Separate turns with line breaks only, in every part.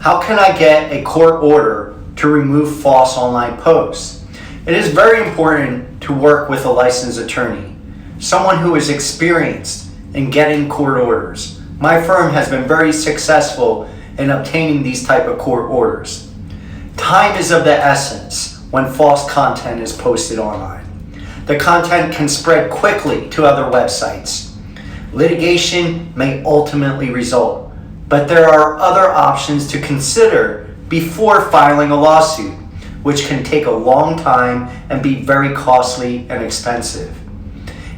How can I get a court order to remove false online posts? It is very important to work with a licensed attorney, someone who is experienced in getting court orders. My firm has been very successful in obtaining these type of court orders. Time is of the essence when false content is posted online. The content can spread quickly to other websites. Litigation may ultimately result, but there are other options to consider before filing a lawsuit, which can take a long time and be very costly and expensive.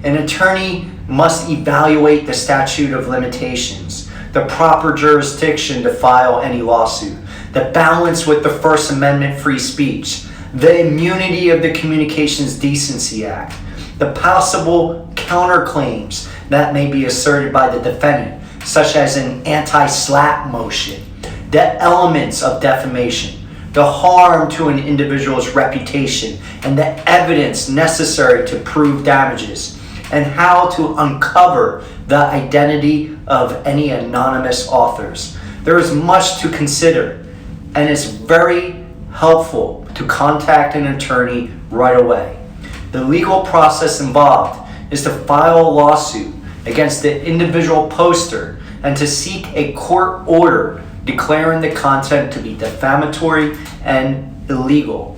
An attorney must evaluate the statute of limitations, the proper jurisdiction to file any lawsuit, the balance with the First Amendment free speech, the immunity of the Communications Decency Act, the possible counterclaims that may be asserted by the defendant, such as an anti-SLAPP motion, the elements of defamation, the harm to an individual's reputation, and the evidence necessary to prove damages, and how to uncover the identity of any anonymous authors. There is much to consider, and it's very helpful to contact an attorney right away. The legal process involved is to file a lawsuit against the individual poster and to seek a court order declaring the content to be defamatory and illegal.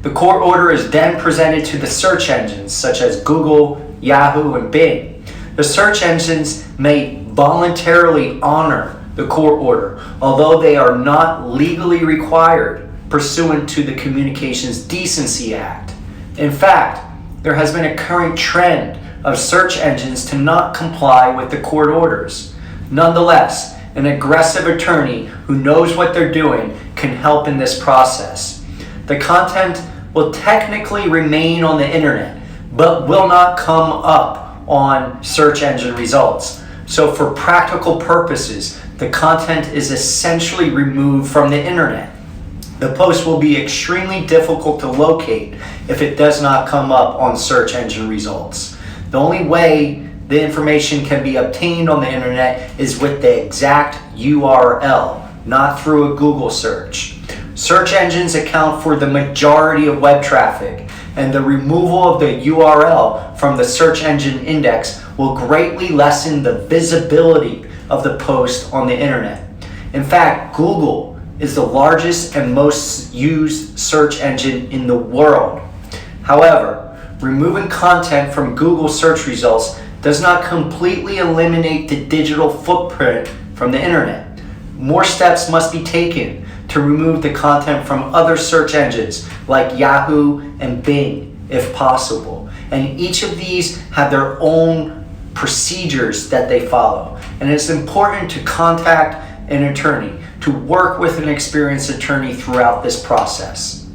The court order is then presented to the search engines such as Google, Yahoo, and Bing. The search engines may voluntarily honor the court order, although they are not legally required pursuant to the Communications Decency Act. In fact, there has been a current trend of search engines to not comply with the court orders. Nonetheless, an aggressive attorney who knows what they're doing can help in this process. The content will technically remain on the internet, but will not come up on search engine results. So for practical purposes, the content is essentially removed from the internet. The post will be extremely difficult to locate if it does not come up on search engine results. The only way the information can be obtained on the internet is with the exact URL, not through a Google search. Search engines account for the majority of web traffic, and the removal of the URL from the search engine index will greatly lessen the visibility of the post on the internet. In fact, Google is the largest and most used search engine in the world. However, removing content from Google search results does not completely eliminate the digital footprint from the internet. More steps must be taken to remove the content from other search engines like Yahoo and Bing, if possible. And each of these have their own procedures that they follow. And it's important to contact an attorney, to work with an experienced attorney throughout this process.